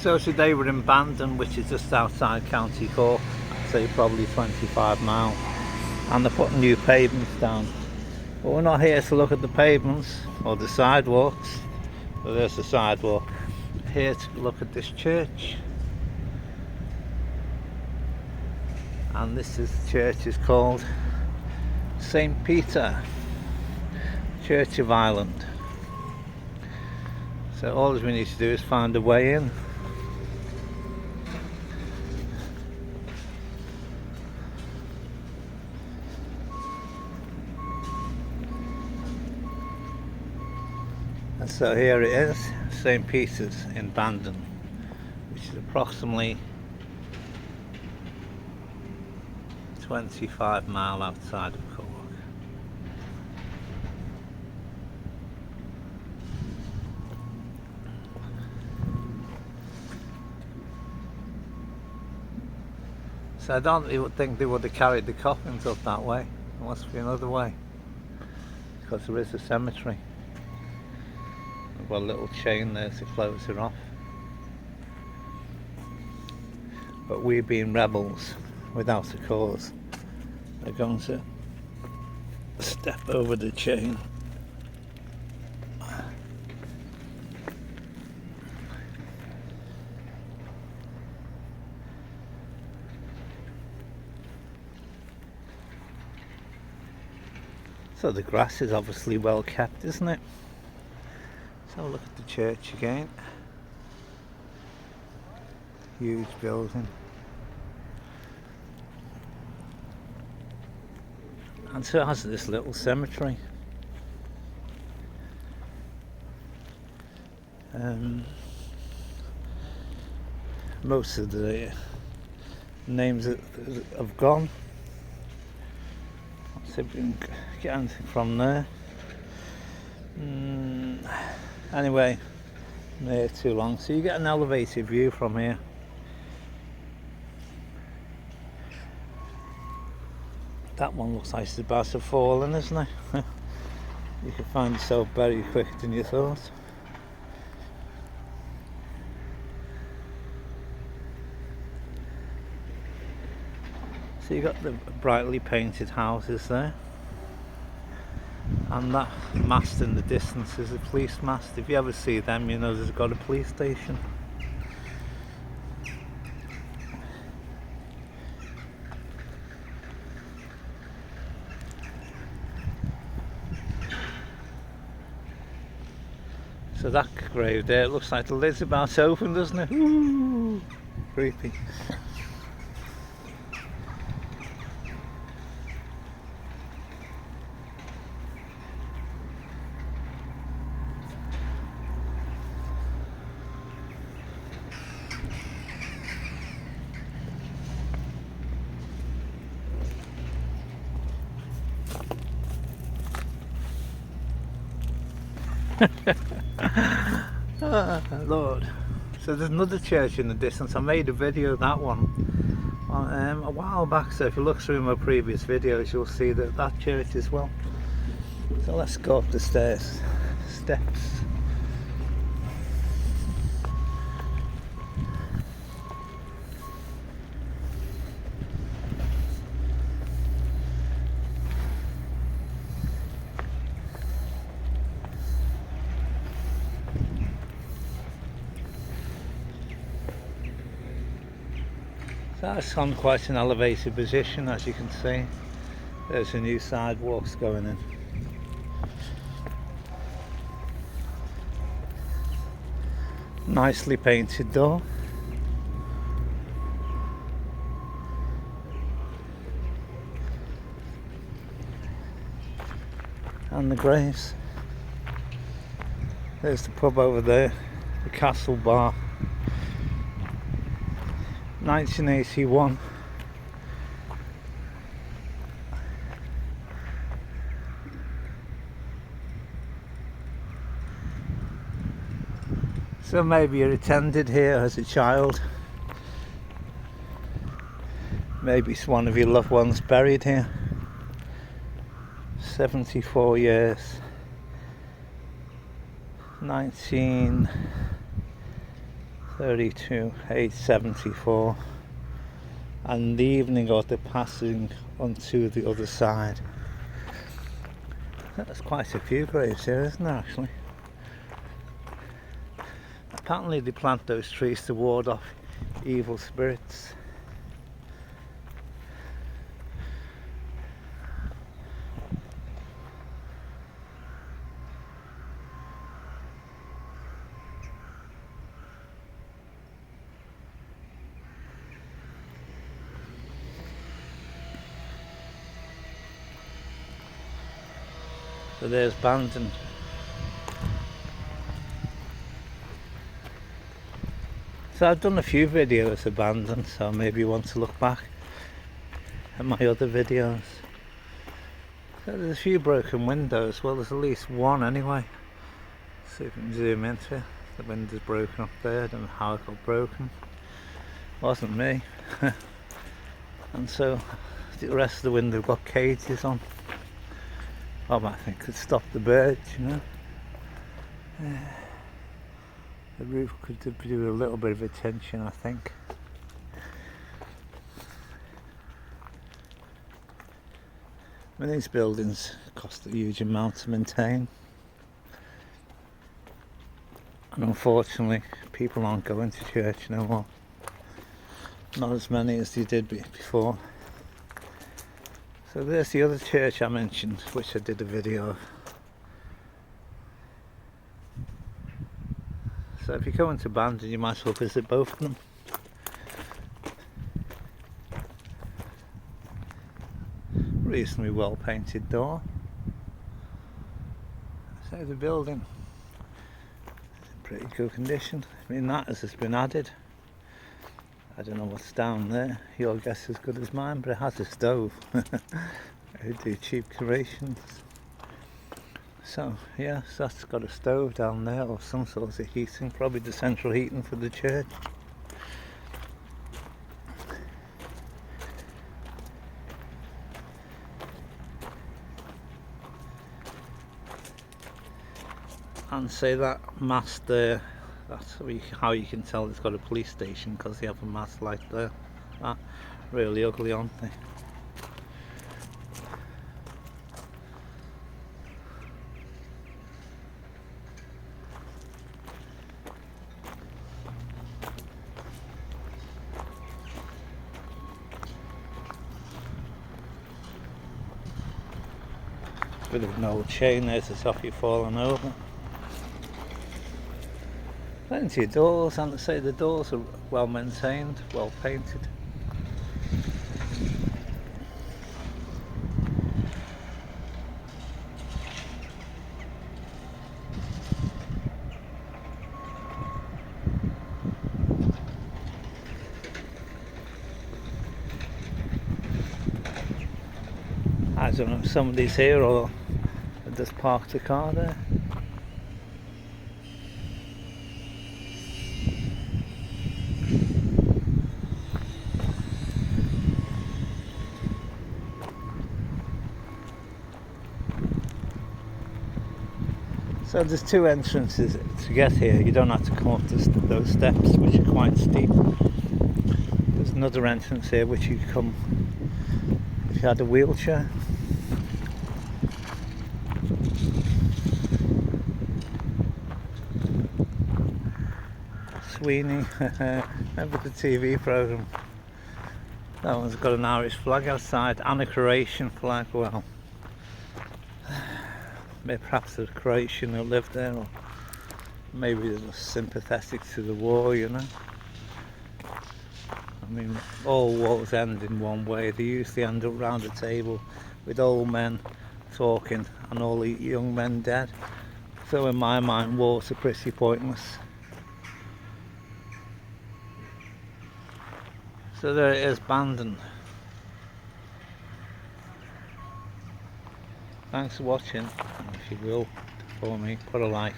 So today we're in Bandon, which is just outside County Cork, I'd say probably 25 miles, and they're putting new pavements down. But we're not here to look at the pavements or the sidewalks. Well, there's the sidewalk. We're here to look at this church, and this church is called St. Peter, Church of Ireland. So all we need to do is find a way in. And so here it is, St. Peter's in Bandon, which is approximately 25 miles outside of Cork. So I don't think they would have carried the coffins up that way. There must be another way, because there is a cemetery. I've got a little chain there to close it off. But we, being rebels without a cause, are going to step over the chain. So the grass is obviously well kept, isn't it? Let's have a look at the church again. Huge building. And so it has this little cemetery. Most of the names have gone. Let's see if we can get anything from there. Anyway, there too long. So you get an elevated view from here. That one looks like it's about to fall in, isn't it? You can find yourself buried quicker than you thought. So you got the brightly painted houses there, and that mast in the distance is a police mast. If you ever see them, you know there's got a police station. So that grave there, it looks like the lid's about to open, doesn't it? Ooh, creepy. Lord. So there's another church in the distance. I made a video of that one a while back, so if you look through my previous videos you'll see that church as well. So let's go up the steps. That's on quite an elevated position, as you can see. There's a new sidewalks going in. Nicely painted door. And the graves. There's the pub over there, the Castle Bar. 1981. So maybe you attended here as a child. Maybe it's one of your loved ones buried here. 74 years. 19 32,874, and in the evening or the passing onto the other side. There's quite a few graves here, isn't there, actually? Apparently they plant those trees to ward off evil spirits. So there's Bandon. So I've done a few videos of Bandon, so maybe you want to look back at my other videos. So there's a few broken windows, well there's at least one anyway. See if we can zoom into it. The window's broken up there, I don't know how it got broken. It wasn't me. And so the rest of the window got cages on. Oh, I think it could stop the birds, you know. The roof could do a little bit of attention, I think. I mean, these buildings cost a huge amount to maintain. And unfortunately, people aren't going to church no more. Not as many as they did before. So there's the other church I mentioned, which I did a video of. So if you go into Bandon, you might as well visit both of them. Reasonably well painted door. So the building is in pretty good condition. I mean, that has been added. I don't know what's down there. Your guess is as good as mine, but it has a stove. I do cheap creations. So yes, that's got a stove down there, or some sort of heating, probably the central heating for the church. And say that mast there, that's how you can tell it's got a police station, because they have a mast like there. Ah, really ugly, aren't they? Bit of an old chain there to stop you falling over. Plenty of doors, and to say the doors are well maintained, well painted. I don't know if somebody's here or just parked a car there. So there's two entrances to get here. You don't have to come up those steps, which are quite steep. There's another entrance here which you come if you had a wheelchair. Sweeney, remember the TV programme? That one's got an Irish flag outside and a Croatian flag. Well, maybe perhaps a Croatian who lived there, or maybe they're just sympathetic to the war, you know. I mean, all wars end in one way. They usually end up round a table with old men talking and all the young men dead. So in my mind, wars are pretty pointless. So there it is, Bandon. Thanks for watching, and if you will, for me, put a like.